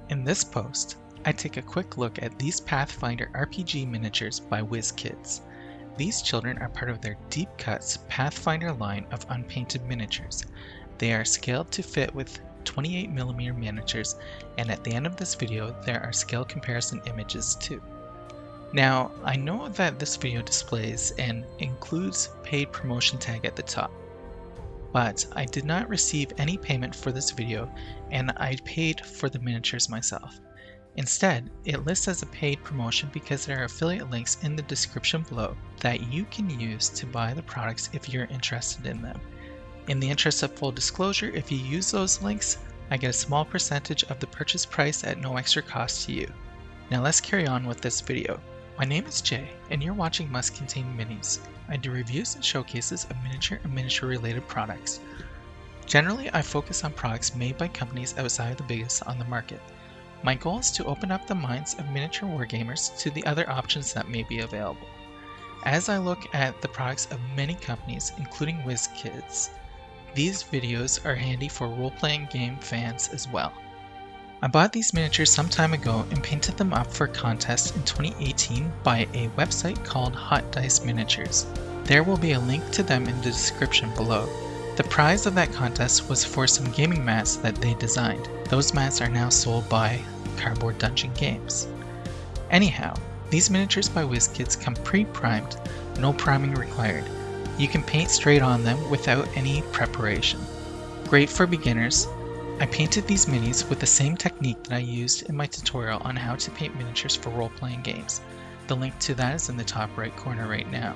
In this post, I take a quick look at these Pathfinder RPG miniatures by Wizkids. These children are part of their Deep Cuts Pathfinder line of unpainted miniatures. They are scaled to fit with 28mm miniatures, and at the end of this video there are scale comparison images too. Now, I know that this video displays and includes paid promotion tag at the top, but I did not receive any payment for this video and I paid for the miniatures myself. Instead, it lists as a paid promotion because there are affiliate links in the description below that you can use to buy the products if you're interested in them. In the interest of full disclosure, if you use those links, I get a small percentage of the purchase price at no extra cost to you. Now let's carry on with this video. My name is Jay, and you're watching Must Contain Minis. I do reviews and showcases of miniature and miniature related products. Generally, I focus on products made by companies outside of the biggest on the market. My goal is to open up the minds of miniature wargamers to the other options that may be available. As I look at the products of many companies, including Wizkids, these videos are handy for role-playing game fans as well. I bought these miniatures some time ago and painted them up for a contest in 2018 by a website called Hot Dice Miniatures. There will be a link to them in the description below. The prize of that contest was for some gaming mats that they designed. Those mats are now sold by Cardboard Dungeon Games. Anyhow, these miniatures by Wizkids come pre-primed, no priming required. You can paint straight on them without any preparation. Great for beginners. I painted these minis with the same technique that I used in my tutorial on how to paint miniatures for role-playing games. The link to that is in the top right corner right now.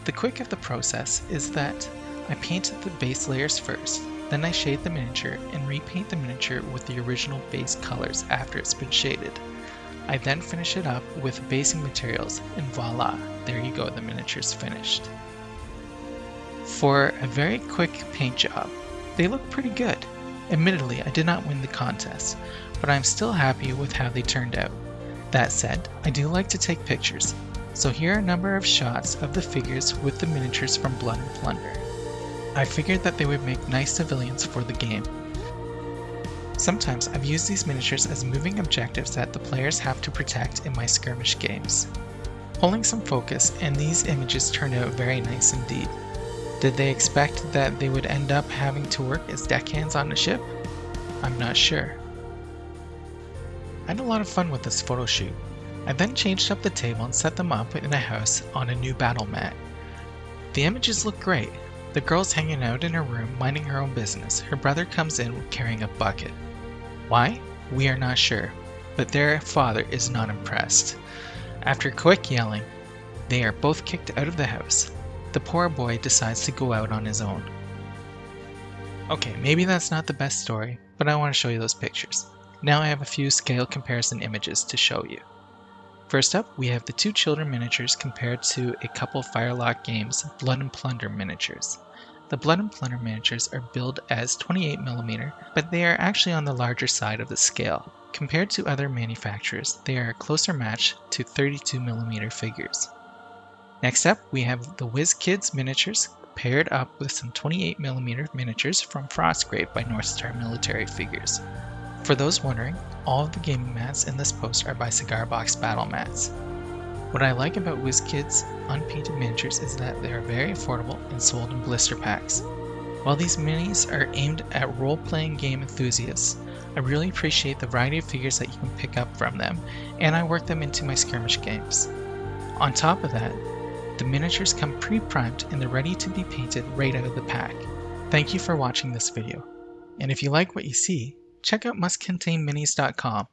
The quick of the process is that I painted the base layers first, then I shade the miniature and repaint the miniature with the original base colors after it's been shaded. I then finish it up with basing materials and voila, there you go, the miniature's finished. For a very quick paint job, they look pretty good. Admittedly, I did not win the contest, but I'm still happy with how they turned out. That said, I do like to take pictures, so here are a number of shots of the figures with the miniatures from Blood Plunder. I figured that they would make nice civilians for the game. Sometimes I've used these miniatures as moving objectives that the players have to protect in my skirmish games. Pulling some focus, and these images turned out very nice indeed. Did they expect that they would end up having to work as deckhands on a ship? I'm not sure. I had a lot of fun with this photo shoot. I then changed up the table and set them up in a house on a new battle mat. The images look great. The girl's hanging out in her room minding her own business. Her brother comes in carrying a bucket. Why? We are not sure, but their father is not impressed. After quick yelling, they are both kicked out of the house. The poor boy decides to go out on his own. Okay, maybe that's not the best story, but I want to show you those pictures. Now I have a few scale comparison images to show you. First up, we have the two children miniatures compared to a couple Firelock games Blood Plunder miniatures. The Blood Plunder miniatures are billed as 28mm, but they are actually on the larger side of the scale. Compared to other manufacturers, they are a closer match to 32mm figures. Next up, we have the Wizkids miniatures paired up with some 28mm miniatures from Frostgrave by North Star Military Figures. For those wondering, all of the gaming mats in this post are by Cigar Box Battle Mats. What I like about Wizkids unpainted miniatures is that they are very affordable and sold in blister packs. While these minis are aimed at role-playing game enthusiasts, I really appreciate the variety of figures that you can pick up from them, and I work them into my skirmish games. On top of that, the miniatures come pre-primed and they're ready to be painted right out of the pack. Thank you for watching this video. And if you like what you see, check out mustcontainminis.com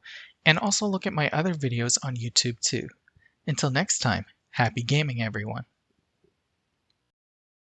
and also look at my other videos on YouTube too. Until next time, happy gaming everyone.